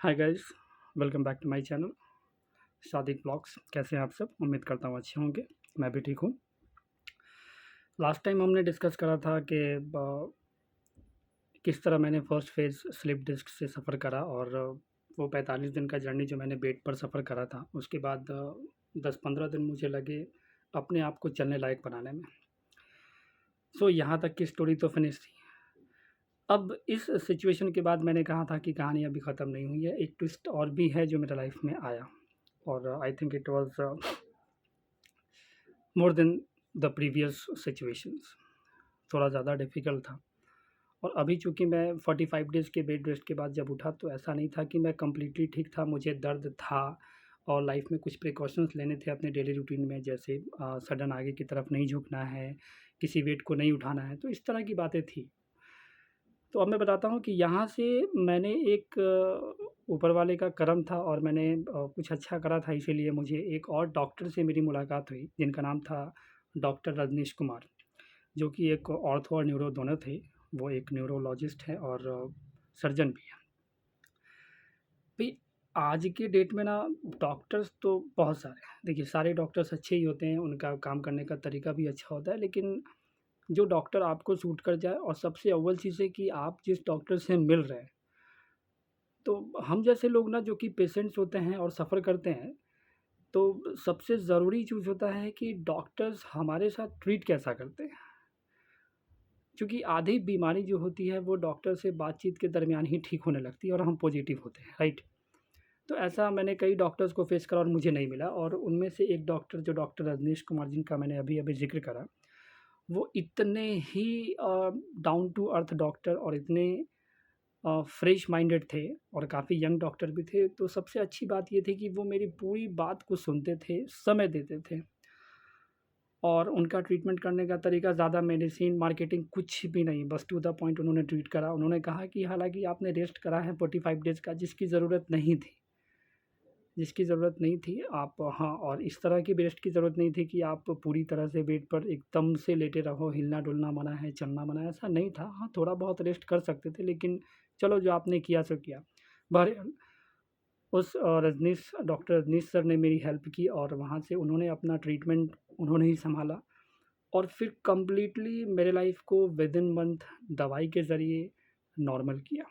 Hi guys, welcome back to my channel Sadiq blogs. कैसे हैं आप सब? उम्मीद करता हूँ अच्छे होंगे। मैं भी ठीक हूँ। लास्ट टाइम हमने डिस्कस करा था कि किस तरह मैंने फर्स्ट फेज़ स्लिप डिस्क से सफ़र करा और वो 45 दिन का जर्नी जो मैंने बेड पर सफ़र करा था, उसके बाद 10-15 दिन मुझे लगे अपने आप को चलने लायक बनाने में। सो यहाँ तक की स्टोरी तो फिनिश थी। अब इस सिचुएशन के बाद मैंने कहा था कि कहानी अभी ख़त्म नहीं हुई है, एक ट्विस्ट और भी है जो मेरे लाइफ में आया और I think it was more than the previous situations. थोड़ा ज़्यादा डिफ़िकल्ट था और अभी चूँकि मैं 45 डेज़ के बेड रेस्ट के बाद जब उठा तो ऐसा नहीं था कि मैं कंप्लीटली ठीक था, मुझे दर्द था और लाइफ में कुछ प्रिकॉशंस लेने थे अपने डेली रूटीन में, जैसे सडन आगे की तरफ नहीं झुकना है, किसी वेट को नहीं उठाना है, तो इस तरह की बातें थी। तो अब मैं बताता हूँ कि यहाँ से मैंने एक ऊपर वाले का करम था और मैंने कुछ अच्छा करा था, इसीलिए मुझे एक और डॉक्टर से मेरी मुलाकात हुई जिनका नाम था डॉक्टर रजनीश कुमार, जो कि एक ऑर्थो और न्यूरो दोनों थे। वो एक न्यूरोलॉजिस्ट है और सर्जन भी है। भई आज के डेट में ना डॉक्टर्स तो बहुत सारे हैं। देखिए, सारे डॉक्टर्स अच्छे ही होते हैं, उनका काम करने का तरीका भी अच्छा होता है, लेकिन जो डॉक्टर आपको सूट कर जाए और सबसे अव्वल चीज़ है कि आप जिस डॉक्टर से मिल रहे हैं, तो हम जैसे लोग ना जो कि पेशेंट्स होते हैं और सफ़र करते हैं, तो सबसे ज़रूरी चीज़ होता है कि डॉक्टर्स हमारे साथ ट्रीट कैसा करते हैं। क्योंकि आधी बीमारी जो होती है वो डॉक्टर से बातचीत के दरमियान ही ठीक होने लगती है और हम पॉजिटिव होते हैं, राइट? तो ऐसा मैंने कई डॉक्टर्स को फेस करा और मुझे नहीं मिला, और उनमें से एक डॉक्टर जो डॉक्टर रजनीश कुमार जिनका मैंने अभी-अभी ज़िक्र करा, वो इतने ही डाउन टू अर्थ डॉक्टर और इतने फ्रेश माइंडेड थे और काफ़ी यंग डॉक्टर भी थे। तो सबसे अच्छी बात ये थी कि वो मेरी पूरी बात को सुनते थे, समय देते थे और उनका ट्रीटमेंट करने का तरीका ज़्यादा मेडिसिन, मार्केटिंग कुछ भी नहीं, बस टू द पॉइंट उन्होंने ट्रीट करा। उन्होंने कहा कि हालाँकि आपने रेस्ट करा है 45 डेज़ का, जिसकी ज़रूरत नहीं थी आप, हाँ, और इस तरह की रेस्ट की ज़रूरत नहीं थी कि आप पूरी तरह से बेड पर एकदम से लेटे रहो, हिलना-डुलना मना है, चलना मना है, ऐसा नहीं था। हाँ, थोड़ा बहुत रेस्ट कर सकते थे, लेकिन चलो जो आपने किया सो किया। बहरहाल उस डॉक्टर रजनीश सर ने मेरी हेल्प की और वहाँ से उन्होंने अपना ट्रीटमेंट उन्होंने ही सँभाला और फिर कंप्लीटली मेरे लाइफ़ को विदिन मंथ दवाई के ज़रिए नॉर्मल किया।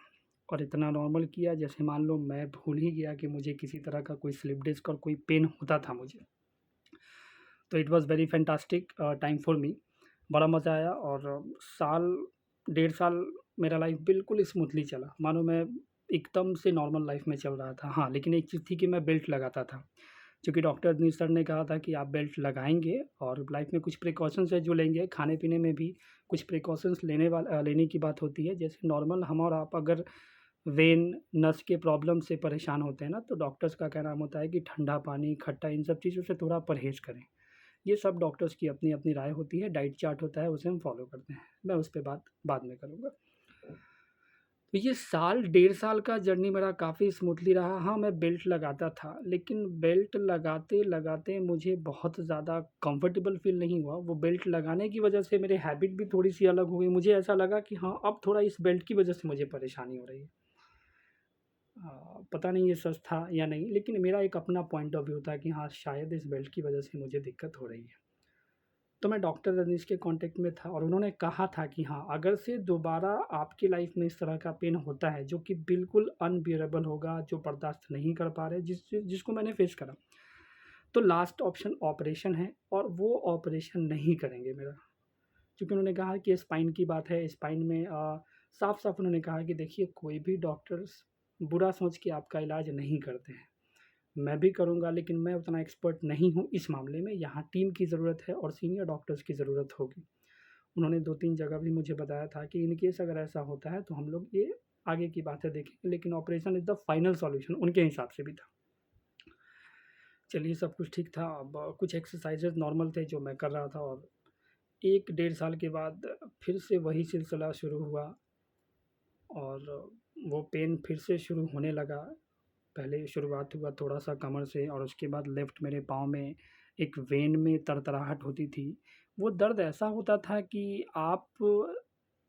और इतना नॉर्मल किया जैसे मान लो मैं भूल ही गया कि मुझे किसी तरह का कोई स्लिप डिस्क और कोई पेन होता था मुझे। तो it was very fantastic time for me. बड़ा मज़ा आया और साल, डेढ़ साल मेरा लाइफ़ बिल्कुल स्मूथली चला। मानो मैं एकदम से नॉर्मल लाइफ़ में चल रहा था। हाँ, लेकिन एक चीज़ थी कि मैं बेल्ट लगाता था। चूँकि डॉक्टर रजनीश सर ने कहा था कि आप बेल्ट लगाएँगे और लाइफ़ में कुछ प्रिकॉशंस है जो लेंगे, खाने-पीने में भी कुछ प्रिकॉशंस लेने की बात होती है। जैसे नॉर्मल हम और आप अगर वेन, नस के प्रॉब्लम से परेशान होते हैं ना, तो डॉक्टर्स का क्या नाम होता है कि ठंडा पानी, खट्टा, इन सब चीज़ों से थोड़ा परहेज़ करें। ये सब डॉक्टर्स की अपनी-अपनी राय होती है, डाइट चार्ट होता है, उसे हम फ़ॉलो करते हैं। मैं उस पे बात बाद में करूँगा। तो ये साल, डेढ़ साल का जर्नी मेरा काफ़ी स्मूथली रहा। हाँ, मैं बेल्ट लगाता था, लेकिन बेल्ट लगाते-लगाते मुझे बहुत ज़्यादा कंफर्टेबल फ़ील नहीं हुआ। वो बेल्ट लगाने की वजह से मेरी हैबिट भी थोड़ी-सी अलग हो गई। मुझे ऐसा लगा कि हाँ, अब थोड़ा इस बेल्ट की वजह से मुझे परेशानी हो रही है। पता नहीं ये सच था या नहीं, लेकिन मेरा एक अपना पॉइंट ऑफ व्यू था कि हाँ, शायद इस बेल्ट की वजह से मुझे दिक्कत हो रही है। तो मैं डॉक्टर रजनीश के कॉन्टैक्ट में था और उन्होंने कहा था कि हाँ, अगर से दोबारा आपकी लाइफ़ में इस तरह का पेन होता है, जो कि बिल्कुल अनबियरेबल होगा, जो बर्दाश्त नहीं कर पा रहे, जिसको मैंने फेस करा, तो लास्ट ऑप्शन ऑपरेशन है और वो ऑपरेशन नहीं करेंगे मेरा। क्योंकि उन्होंने कहा कि स्पाइन की बात है, स्पाइन में साफ-साफ उन्होंने कहा कि देखिए, कोई भी डॉक्टर्स बुरा सोच के आपका इलाज नहीं करते हैं। मैं भी करूँगा, लेकिन मैं उतना एक्सपर्ट नहीं हूँ इस मामले में, यहाँ टीम की ज़रूरत है और सीनियर डॉक्टर्स की ज़रूरत होगी। उन्होंने 2-3 जगह भी मुझे बताया था कि इन केस अगर ऐसा होता है तो हम लोग ये आगे की बातें देखेंगे, लेकिन operation is the final solution उनके हिसाब से भी था। चलिए, सब कुछ ठीक था। अब कुछ एक्सरसाइज़ेज़ नॉर्मल थे जो मैं कर रहा था और 1 डेढ़ साल के बाद फिर से वही सिलसिला शुरू हुआ और वो पेन फिर से शुरू होने लगा। पहले शुरुआत हुआ थोड़ा-सा कमर से और उसके बाद लेफ्ट मेरे पाँव में एक वेन में तरतराहट होती थी। वो दर्द ऐसा होता था कि आप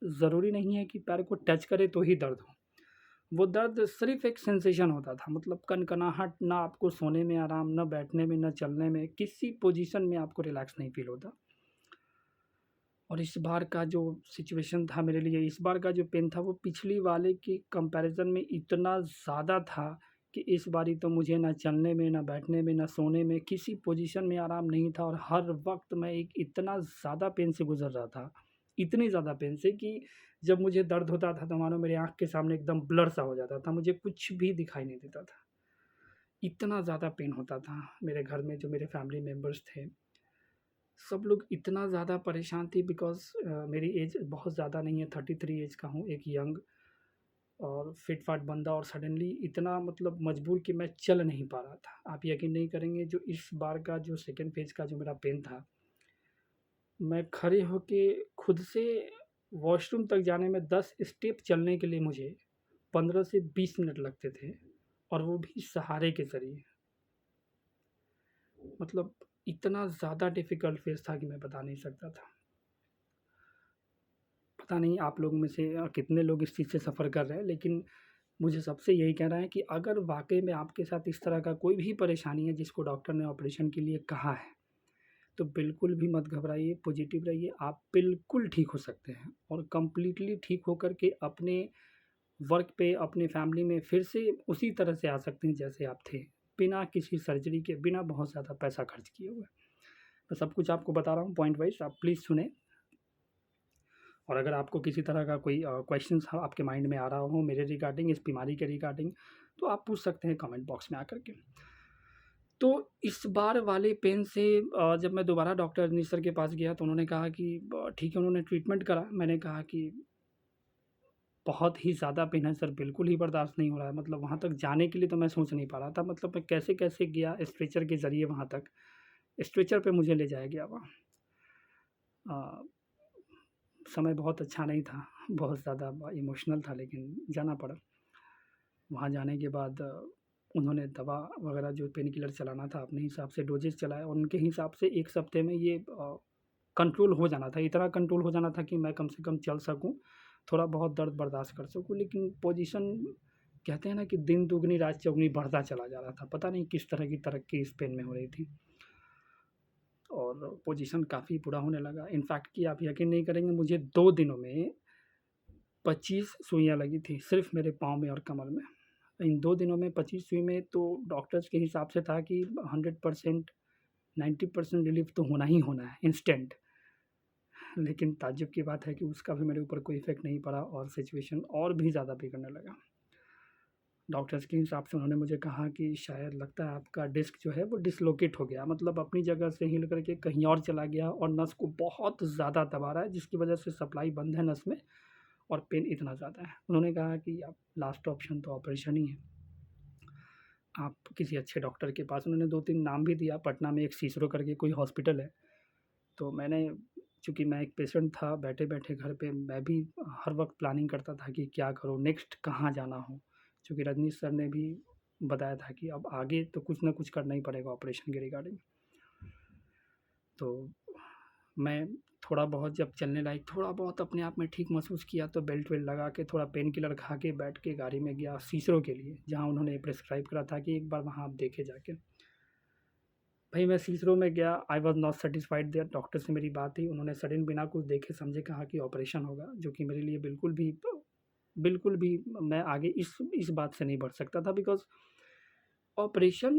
ज़रूरी नहीं है कि पैर को टच करें तो ही दर्द हो। वो दर्द सिर्फ़ एक सेंसेशन होता था, मतलब कनकनाहट, ना आपको सोने में आराम, ना बैठने में, ना चलने में, किसी पोज़ीशन में आपको रिलैक्स नहीं फ़ील होता। और इस बार का जो सिचुएशन था मेरे लिए, इस बार का जो पेन था वो पिछली वाले की कंपैरिज़न में इतना ज़्यादा था कि इस बारी तो मुझे ना चलने में, ना बैठने में, ना सोने में, किसी पोज़ीशन में आराम नहीं था और हर वक़्त मैं एक इतना ज़्यादा पेन से गुज़र रहा था, इतनी ज़्यादा पेन से कि जब मुझे दर्द होता था तो मानो मेरी आँख के सामने एकदम ब्लर सा हो जाता था, मुझे कुछ भी दिखाई नहीं देता था। इतना ज़्यादा पेन होता था। मेरे घर में जो मेरे फैमिली मेंबर्स थे, सब लोग इतना ज़्यादा परेशान थे बिकॉज़ मेरी एज बहुत ज़्यादा नहीं है, 33 एज का हूँ, एक यंग और फिट-फाट बंदा और सडनली इतना मतलब मजबूर कि मैं चल नहीं पा रहा था। आप यकीन नहीं करेंगे, जो इस बार का जो सेकंड फेज़ का जो मेरा पेन था, मैं खड़े होके खुद से वॉशरूम तक जाने में 10 स्टेप चलने के लिए मुझे 15 से 20 मिनट लगते थे और वो भी सहारे के ज़रिए। मतलब इतना ज़्यादा डिफ़िकल्ट फ़ेज़ था कि मैं बता नहीं सकता था। पता नहीं आप लोगों में से कितने लोग इस चीज़ से सफ़र कर रहे हैं, लेकिन मुझे सबसे यही कहना है कि अगर वाक़ई में आपके साथ इस तरह का कोई भी परेशानी है जिसको डॉक्टर ने ऑपरेशन के लिए कहा है, तो बिल्कुल भी मत घबराइए, पॉज़िटिव रहिए, आप बिल्कुल ठीक हो सकते हैं और कंप्लीटली ठीक होकर के अपने वर्क पे, अपनी फैमिली में फिर से उसी तरह से आ सकते हैं जैसे आप थे, बिना किसी सर्जरी के, बिना बहुत ज़्यादा पैसा खर्च किए हुए। मैं सब कुछ आपको बता रहा हूँ पॉइंट वाइज़, आप प्लीज़ सुनें। और अगर आपको किसी तरह का कोई क्वेश्चंस आपके माइंड में आ रहा हो मेरे रिगार्डिंग, इस बीमारी के रिगार्डिंग, तो आप पूछ सकते हैं कमेंट बॉक्स में आकर के। तो इस बार वाले पेन से जब मैं दोबारा डॉक्टर रजनीश सर के पास गया तो उन्होंने कहा कि ठीक है, उन्होंने ट्रीटमेंट करा। मैंने कहा कि बहुत ही ज़्यादा पेन है सर, बिल्कुल ही बर्दाश्त नहीं हो रहा है। मतलब वहाँ तक जाने के लिए तो मैं सोच नहीं पा रहा था। मतलब मैं कैसे-कैसे गया स्ट्रेचर के ज़रिए वहाँ तक। स्ट्रेचर पे मुझे ले जाया गया वहाँ। अ, समय बहुत अच्छा नहीं था, बहुत ज़्यादा इमोशनल था, लेकिन जाना पड़ा। वहाँ जाने के बाद उन्होंने दवा वगैरह जो पेन किलर चलाना था अपने हिसाब से डोजेज़ चलाया और उनके हिसाब से 1 सप्ताह में ये कंट्रोल हो जाना था। इतना कंट्रोल हो जाना था कि मैं कम से कम चल सकूँ, थोड़ा बहुत दर्द बर्दाश्त कर सकूँ। लेकिन पोज़ीशन कहते हैं ना कि दिन दुगनी रात चौगुनी बढ़ता चला जा रहा था। पता नहीं किस तरह की तरक्की इस पेन में हो रही थी और पोज़ीशन काफ़ी बुरा होने लगा। इनफैक्ट कि आप यकीन नहीं करेंगे, मुझे 2 दिनों में 25 सुइयाँ लगी थी, सिर्फ़ मेरे पाँव में और कमर में। इन 2 दिनों में 25 सुई में तो डॉक्टर्स के हिसाब से था कि 100% 90% रिलीफ़ तो होना ही होना है, इंस्टेंट। लेकिन ताज्जुब की बात है कि उसका भी मेरे ऊपर कोई इफ़ेक्ट नहीं पड़ा और सिचुएशन और भी ज़्यादा बिगड़ने लगा। डॉक्टर्स के हिसाब से उन्होंने मुझे कहा कि शायद लगता है आपका डिस्क जो है वो डिसलोकेट हो गया, मतलब अपनी जगह से हिल करके कहीं और चला गया और नस को बहुत ज़्यादा दबा रहा है, जिसकी वजह से सप्लाई बंद है नस में और पेन इतना ज़्यादा है। उन्होंने कहा कि अब लास्ट ऑप्शन तो ऑपरेशन ही है। आप किसी अच्छे डॉक्टर के पास, उन्होंने 2-3 नाम भी दिया, पटना में एक सीसरो करके कोई हॉस्पिटल है। तो मैंने, चूँकि मैं एक पेशेंट था, बैठे-बैठे घर पे मैं भी हर वक़्त प्लानिंग करता था कि क्या करूँ, नेक्स्ट कहाँ जाना हो। चूँकि रजनीश सर ने भी बताया था कि अब आगे तो कुछ ना कुछ करना ही पड़ेगा ऑपरेशन के रिगार्डिंग। तो मैं थोड़ा बहुत जब चलने लायक थोड़ा बहुत अपने आप में ठीक महसूस किया तो बेल्ट वेल्ट लगा के थोड़ा पेन किलर खा के बैठ के गाड़ी में गया सीसरो के लिए, जहाँ उन्होंने प्रिस्क्राइब करा था कि एक बार वहाँ आप देखे जाके। भाई मैं सीसरो में गया, I was not satisfied there. Doctor से मेरी बात हुई, उन्होंने सडन बिना कुछ देखे समझे कहा कि ऑपरेशन होगा, जो कि मेरे लिए बिल्कुल भी मैं आगे इस बात से नहीं बढ़ सकता था बिकॉज़ ऑपरेशन,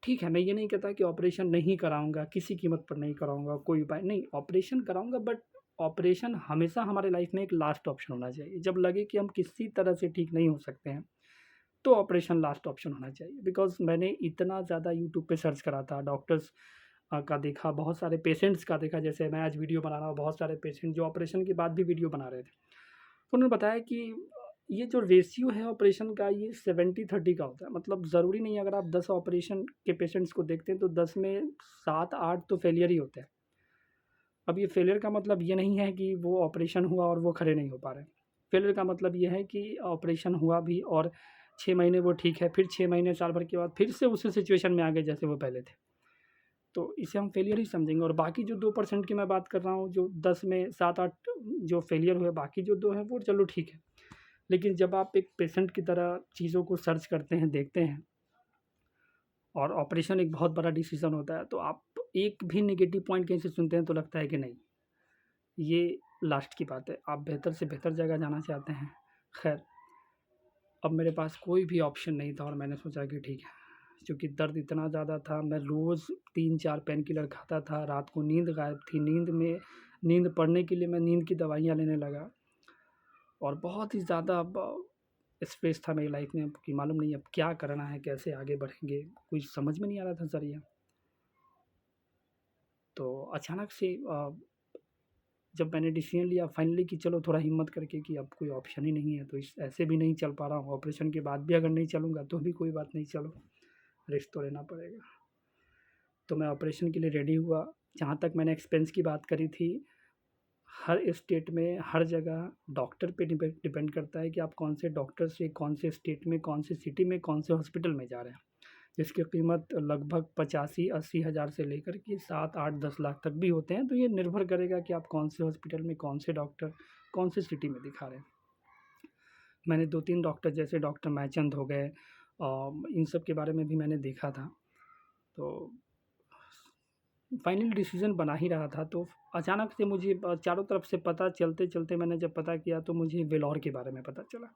ठीक है, मैं ये नहीं कहता कि ऑपरेशन नहीं कराऊँगा, किसी कीमत पर नहीं कराऊँगा, कोई उपाय नहीं, ऑपरेशन कराऊँगा, बट ऑपरेशन हमेशा हमारे लाइफ़ में एक लास्ट ऑप्शन होना चाहिए। जब लगे कि हम किसी तरह से ठीक नहीं हो सकते हैं, तो ऑपरेशन लास्ट ऑप्शन होना चाहिए। बिकॉज़ मैंने इतना ज़्यादा यूट्यूब पे सर्च करा था, डॉक्टर्स का देखा, बहुत सारे पेशेंट्स का देखा, जैसे मैं आज वीडियो बना रहा हूँ, बहुत सारे पेशेंट जो ऑपरेशन के बाद भी वीडियो बना रहे थे। तो उन्होंने बताया कि ये जो रेशियो है ऑपरेशन का, ये 70-30 का होता है। मतलब ज़रूरी नहीं है, अगर आप 10 ऑपरेशन के पेशेंट्स को देखते हैं तो 10 में 7-8 तो फेलियर ही होते हैं। अब ये फेलियर का मतलब ये नहीं है कि वो ऑपरेशन हुआ और वो खड़े नहीं हो पा रहे हैं। फेलियर का मतलब ये है कि ऑपरेशन हुआ भी और 6 महीने वो ठीक है, फिर 6 महीने साल भर के बाद फिर से उसी सिचुएशन में आ गए जैसे वो पहले थे। तो इसे हम फेलियर ही समझेंगे और बाकी जो 2% की मैं बात कर रहा हूँ, जो 10 में 7-8 जो फेलियर हुए, बाकी जो 2 हैं वो चलो ठीक है। लेकिन जब आप एक पेशेंट की तरह चीज़ों को सर्च करते हैं, देखते हैं, और ऑपरेशन एक बहुत बड़ा डिसीज़न होता है, तो आप एक भी नेगेटिव पॉइंट कहीं से सुनते हैं तो लगता है कि नहीं, ये लास्ट की बात है, आप बेहतर से बेहतर जगह जाना चाहते हैं। खैर, अब मेरे पास कोई भी ऑप्शन नहीं था और मैंने सोचा कि ठीक है, क्योंकि दर्द इतना ज़्यादा था, मैं रोज़ 3-4 पेन किलर खाता था, रात को नींद गायब थी, नींद पड़ने के लिए मैं नींद की दवाइयाँ लेने लगा, और बहुत ही ज़्यादा अब स्ट्रेस था मेरी लाइफ में कि मालूम नहीं अब क्या करना है, कैसे आगे बढ़ेंगे, कुछ समझ में नहीं आ रहा था सर ये। तो अचानक से जब मैंने डिसीजन लिया फाइनली कि चलो थोड़ा हिम्मत करके कि अब कोई ऑप्शन ही नहीं है, तो इस ऐसे भी नहीं चल पा रहा हूँ, ऑपरेशन के बाद भी अगर नहीं चलूँगा तो भी कोई बात नहीं, चलो रिस्क तो लेना पड़ेगा। तो मैं ऑपरेशन के लिए रेडी हुआ। जहाँ तक मैंने एक्सपेंस की बात करी थी, हर स्टेट में हर जगह डॉक्टर पे डिपेंड करता है कि आप कौन से डॉक्टर से कौन से स्टेट में, कौन से सिटी में, कौन से हॉस्पिटल में जा रहे हैं, जिसकी कीमत लगभग 85-80 हज़ार से लेकर के 7-8-10 लाख तक भी होते हैं। तो ये निर्भर करेगा कि आप कौन से हॉस्पिटल में, कौन से डॉक्टर, कौन से सिटी में दिखा रहे हैं। मैंने 2-3 डॉक्टर, जैसे डॉक्टर मैचंद हो गए, इन सब के बारे में भी मैंने देखा था। तो फाइनल डिसीज़न बना ही रहा था, तो अचानक से मुझे चारों तरफ से पता चलते-चलते मैंने जब पता किया तो मुझे वेलोर के बारे में पता चला।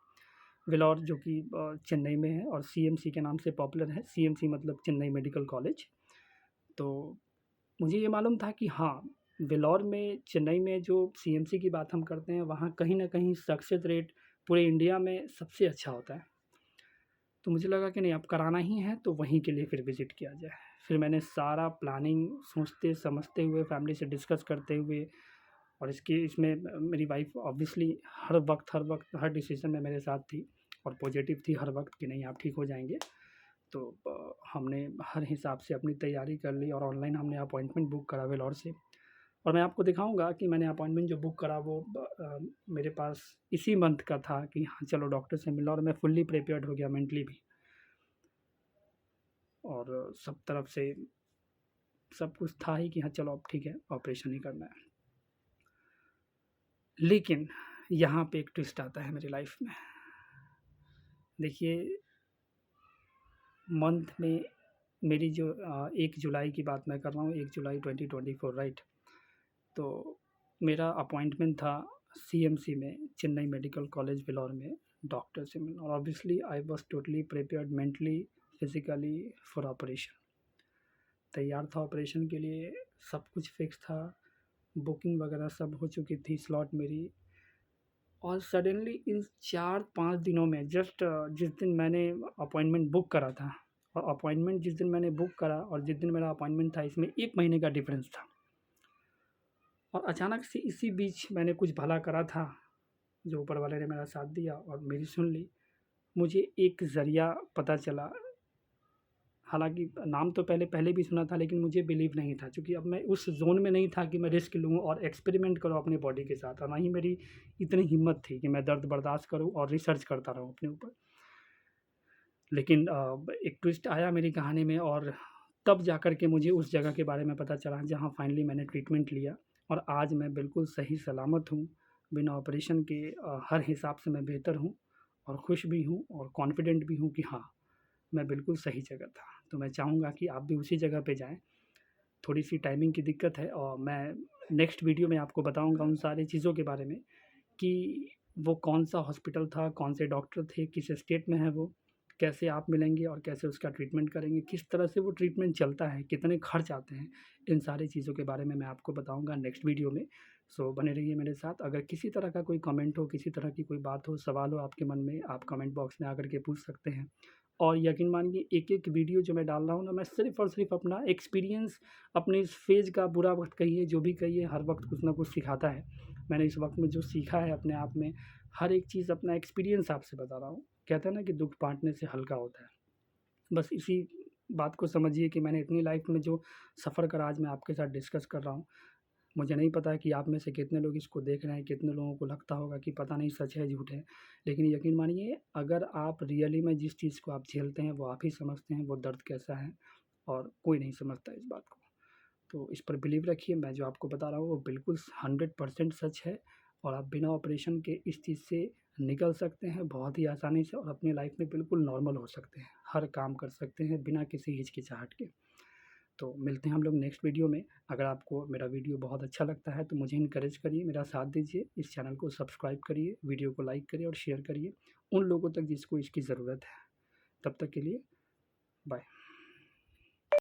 वेलोर जो कि चेन्नई में है और सीएमसी के नाम से पॉपुलर है, सीएमसी मतलब चेन्नई मेडिकल कॉलेज। तो मुझे ये मालूम था कि हाँ, वेलोर में, चेन्नई में जो सीएमसी की बात हम करते हैं, वहाँ कहीं न कहीं सक्सेस रेट पूरे इंडिया में सबसे अच्छा होता है। तो मुझे लगा कि नहीं, अब कराना ही है तो वहीं के लिए फिर विज़िट किया जाए। फिर मैंने सारा प्लानिंग सोचते समझते हुए, फैमिली से डिस्कस करते हुए, और इसमें मेरी वाइफ़ ऑब्वियसली हर वक़्त हर डिसीज़न में मेरे साथ थी और पॉज़िटिव थी हर वक़्त कि नहीं आप ठीक हो जाएँगे। तो हमने हर हिसाब से अपनी तैयारी कर ली और ऑनलाइन हमने अपॉइंटमेंट बुक करा वेलोर से। और मैं आपको दिखाऊँगा कि मैंने अपॉइंटमेंट जो बुक करा वो मेरे पास इसी मंथ का था कि हाँ, चलो डॉक्टर से मिला और मैं फुल्ली प्रिपेयर्ड हो गया मेंटली भी। और सब तरफ से सब कुछ था ही कि हाँ, चलो अब ठीक है, ऑपरेशन ही करना है। लेकिन यहाँ पे एक ट्विस्ट आता है मेरी लाइफ में। देखिए, मंथ में मेरी जो 1 जुलाई की बात मैं कर रहा हूँ, 1 जुलाई 2024, राइट? तो मेरा अपॉइंटमेंट था सीएमसी में, चेन्नई मेडिकल कॉलेज वेलोर में, डॉक्टर से मिलना, और obviously I was totally prepared mentally, physically for operation. तैयार था ऑपरेशन के लिए, सब कुछ फिक्स था, बुकिंग वगैरह सब हो चुकी थी, स्लॉट मेरी। और सडनली इन 4-5 दिनों में, जस्ट जिस दिन मैंने अपॉइंटमेंट बुक करा था, और अपॉइंटमेंट जिस दिन मैंने बुक करा और जिस दिन मेरा अपॉइंटमेंट था, इसमें 1 महीने का डिफरेंस था। और अचानक से इसी बीच मैंने कुछ भला करा था, जो ऊपर वाले ने मेरा साथ दिया और मेरी सुन ली। मुझे एक ज़रिया पता चला, हालाँकि नाम तो पहले पहले भी सुना था, लेकिन मुझे बिलीव नहीं था, क्योंकि अब मैं उस ज़ोन में नहीं था कि मैं रिस्क लूँ और एक्सपेरिमेंट करूँ अपनी बॉडी के साथ, और ना ही मेरी इतनी हिम्मत थी कि मैं दर्द बर्दाश्त करूँ और रिसर्च करता रहूँ अपने ऊपर। लेकिन एक ट्विस्ट आया मेरी कहानी में, और तब जाकर के मुझे उस जगह के बारे में पता चला जहाँ फाइनली मैंने ट्रीटमेंट लिया, और आज मैं बिल्कुल सही सलामत हूँ। बिना ऑपरेशन के हर हिसाब से मैं बेहतर हूँ, और खुश भी हूँ और कॉन्फिडेंट भी हूँ कि हाँ, मैं बिल्कुल सही जगह था। तो मैं चाहूँगा कि आप भी उसी जगह पे जाएँ। थोड़ी-सी टाइमिंग की दिक्कत है, और मैं नेक्स्ट वीडियो में आपको बताऊँगा उन सारी चीज़ों के बारे में कि वो कौन-सा हॉस्पिटल था, कौन से डॉक्टर थे, किस स्टेट में है वो, कैसे आप मिलेंगे और कैसे उसका ट्रीटमेंट करेंगे, किस तरह से वो ट्रीटमेंट चलता है, कितने खर्च आते हैं, इन सारी चीज़ों के बारे में मैं आपको बताऊँगा नेक्स्ट वीडियो में। सो बने रहिए मेरे साथ। अगर किसी तरह का कोई कमेंट हो, किसी तरह की कोई बात हो, सवाल हो आपके मन में, आप कमेंट बॉक्स में आकर के पूछ सकते हैं। और यकीन मानिए, एक-एक वीडियो जो मैं डाल रहा हूँ ना, मैं सिर्फ़ और सिर्फ़ अपना एक्सपीरियंस, अपने इस फ़ेज़ का, बुरा वक़्त कहिए, जो भी कहिए, हर वक़्त कुछ ना कुछ सिखाता है। मैंने इस वक़्त में जो सीखा है अपने आप में, हर एक चीज़ अपना एक्सपीरियंस आपसे बता रहा हूँ। कहते हैं ना कि दुःख बाँटने से हल्का होता है। बस इसी बात को समझिए कि मैंने इतनी लाइफ़ में जो सफ़र करा, आज मैं आपके साथ डिस्कस कर रहा हूँ। मुझे नहीं पता कि आप में से कितने लोग इसको देख रहे हैं, कितने लोगों को लगता होगा कि पता नहीं सच है, झूठ है। लेकिन यकीन मानिए, अगर आप रियली में जिस चीज़ को आप झेलते हैं, वो आप ही समझते हैं, वो दर्द कैसा है, और कोई नहीं समझता इस बात को। तो इस पर बिलीव रखिए, मैं जो आपको बता रहा हूँ वो बिल्कुल 100% सच है, और आप बिना ऑपरेशन के इस चीज़ से निकल सकते हैं बहुत ही आसानी से और अपनी लाइफ में बिल्कुल नॉर्मल हो सकते हैं, हर काम कर सकते हैं बिना किसी हिचकिचाहट के। तो मिलते हैं हम लोग नेक्स्ट वीडियो में। अगर आपको मेरा वीडियो बहुत अच्छा लगता है तो मुझे इनकरेज करिए, मेरा साथ दीजिए, इस चैनल को सब्सक्राइब करिए, वीडियो को लाइक करिए और शेयर करिए उन लोगों तक जिसको इसकी ज़रूरत है। तब तक के लिए बाय।